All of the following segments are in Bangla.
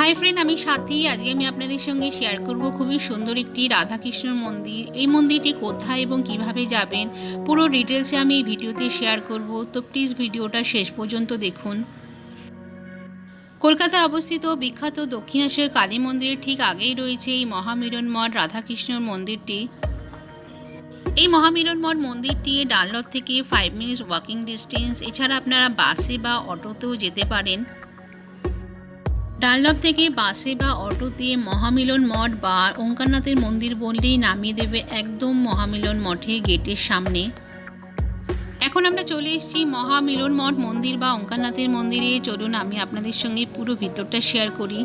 হাই ফ্রেন্ড, আমি সাথী। আজকে আমি আপনাদের সঙ্গে শেয়ার করব খুবই সুন্দর একটি রাধাকৃষ্ণ মন্দির। এই মন্দিরটি কোথায় এবং কিভাবে যাবেন পুরো ডিটেলসে আমি এই ভিডিওতে শেয়ার করব, তো প্লিজ ভিডিওটা শেষ পর্যন্ত দেখুন। কলকাতায় অবস্থিত বিখ্যাত দক্ষিণেশ্বর কালী মন্দিরের ঠিক আগেই রয়েছে এই মহামিলন মঠ রাধাকৃষ্ণ মন্দিরটি। এই মহামিলন মঠ মন্দিরটি ডানলপ থেকে 5 মিনিটস ওয়াকিং ডিস্টেন্স। এছাড়া আপনারা বাসে বা অটোতেও যেতে পারেন। ডানলপ থেকে বাসে বা অটোতে মহামিলন মঠ বা ওঙ্কারনাথের মন্দির বললেই নামিয়ে দেবে একদম মহামিলন মঠের গেটের সামনে। এখন আমরা চলে এসেছি মহামিলন মঠ মন্দির বা ওঙ্কারনাথের মন্দিরে। চলুন আমি আপনাদের সঙ্গে পুরো ভিতরটা শেয়ার করি।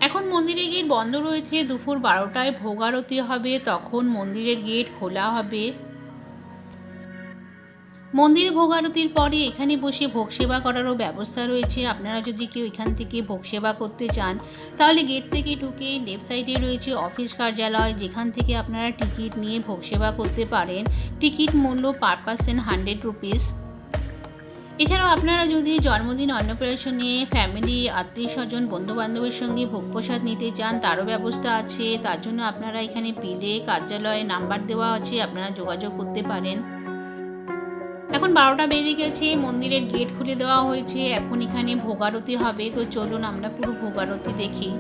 এখন মন্দিরের গেট বন্ধ রয়েছে। দুপুর 12টায় ভোগ আরতি হবে, তখন মন্দিরের গেট খোলা হবে। মন্দিরে ভোগ আরতির পরে এখানে বসে ভোগ সেবা করারও ব্যবস্থা রয়েছে। আপনারা যদি কেউ এখান থেকে ভোগ সেবা করতে চান তাহলে গেট থেকে ঢুকে লেফট সাইডে রয়েছে অফিস কার্যালয়, যেখান থেকে আপনারা টিকিট নিয়ে ভোগ সেবা করতে পারেন। টিকিট মূল্য পার পার্সন 100 রুপিস। এছাড়াও আপনারা যদি জন্মদিন, অন্নপ্রাশনে, ফ্যামিলি, আত্মীয় স্বজন, বন্ধুবান্ধবের সঙ্গে ভোগ প্রসাদ নিতে চান তারও ব্যবস্থা আছে। তার জন্য আপনারা এখানে পিলে কার্যালয়ে নাম্বার দেওয়া আছে, আপনারা যোগাযোগ করতে পারেন। এখন 12টা বেজে গেছে, মন্দিরের গেট খুলে দেওয়া হয়েছে। এখন এখানে ভোগ আরতি হবে, তো চলুন আমরা পুরো ভোগ আরতি দেখি।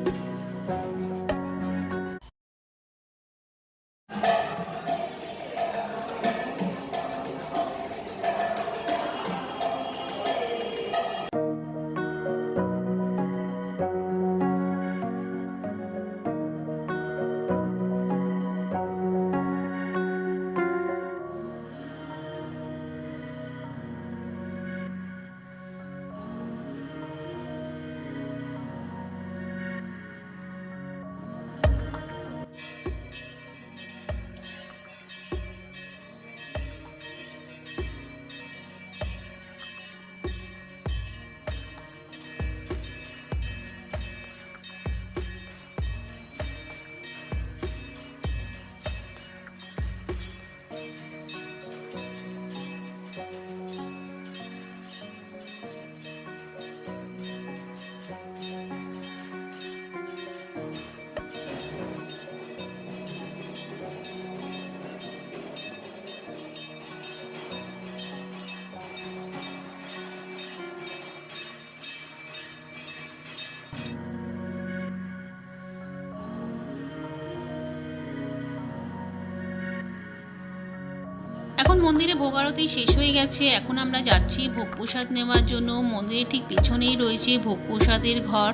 এখন মন্দিরে ভোগ আরতি শেষ হয়ে গেছে। এখন আমরা যাচ্ছি ভোগ প্রসাদ নেওয়ার জন্য। মন্দিরের ঠিক পিছনেই রয়েছে ভোগ প্রসাদের ঘর।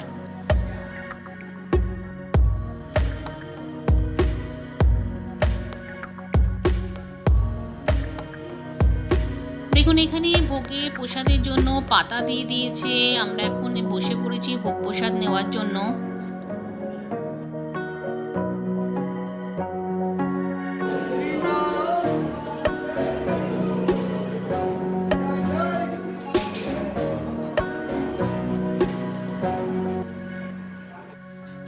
দেখুন, এখানে ভোগে প্রসাদের জন্য পাতা দিয়ে দিয়েছে। আমরা এখন বসে পড়েছি ভোগ প্রসাদ নেওয়ার জন্য।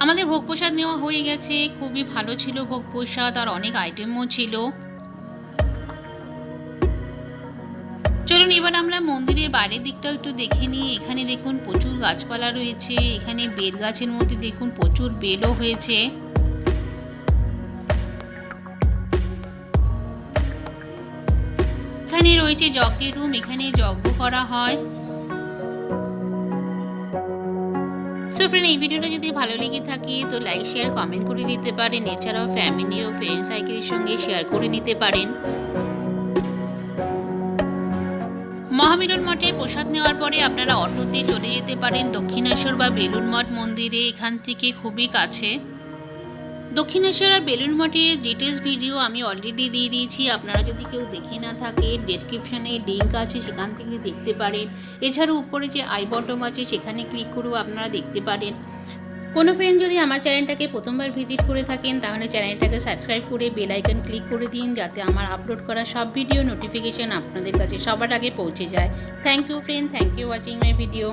আমাদের ভোগ প্রসাদ নেওয়া হয়ে গেছে। খুবই ভালো ছিল ভোগ প্রসাদ, আর অনেক আইটেমও ছিল। চলুন এবার আমরা মন্দিরের বাইরের দিকটাও একটু দেখে নিই। এখানে দেখুন প্রচুর গাছপালা রয়েছে। এখানে বেল গাছের মধ্যে দেখুন প্রচুর বেলও হয়েছে। এখানে রয়েছে যজ্ঞের রুম, এখানে যজ্ঞ করা হয়। সো ফ্রেন্ড, এই ভিডিওটা যদি ভালো লেগে থাকে তো লাইক, শেয়ার, কমেন্ট করে দিতে পারেন। এছাড়াও ফ্যামিলি ও ফ্রেন্ড সার্কেলের সঙ্গে শেয়ার করে নিতে পারেন। মহামিলন মঠে প্রসাদ নেওয়ার পরে আপনারা অটোতে চলে যেতে পারেন দক্ষিণেশ্বর বা বেলুড় মঠ মন্দিরে। এখান থেকে খুবই কাছে। দক্ষিণেশ্বর আর বেলুড় মঠের ডিটেলস ভিডিও আমি অলরেডি দিয়ে দিয়েছি। আপনারা যদি কেউ দেখে না থাকে, ডেসক্রিপশানে লিঙ্ক আছে, সেখান থেকে দেখতে পারেন। এছাড়াও উপরে যে আই বটম আছে সেখানে ক্লিক করেও আপনারা দেখতে পারেন। কোনো ফ্রেন্ড যদি আমার চ্যানেলটাকে প্রথমবার ভিজিট করে থাকেন তাহলে চ্যানেলটাকে সাবস্ক্রাইব করে বেল আইকন ক্লিক করে দিন, যাতে আমার আপলোড করা সব ভিডিও নোটিফিকেশন আপনাদের কাছে সবার আগে পৌঁছে যায়। Thank you friend, thank you watching my video.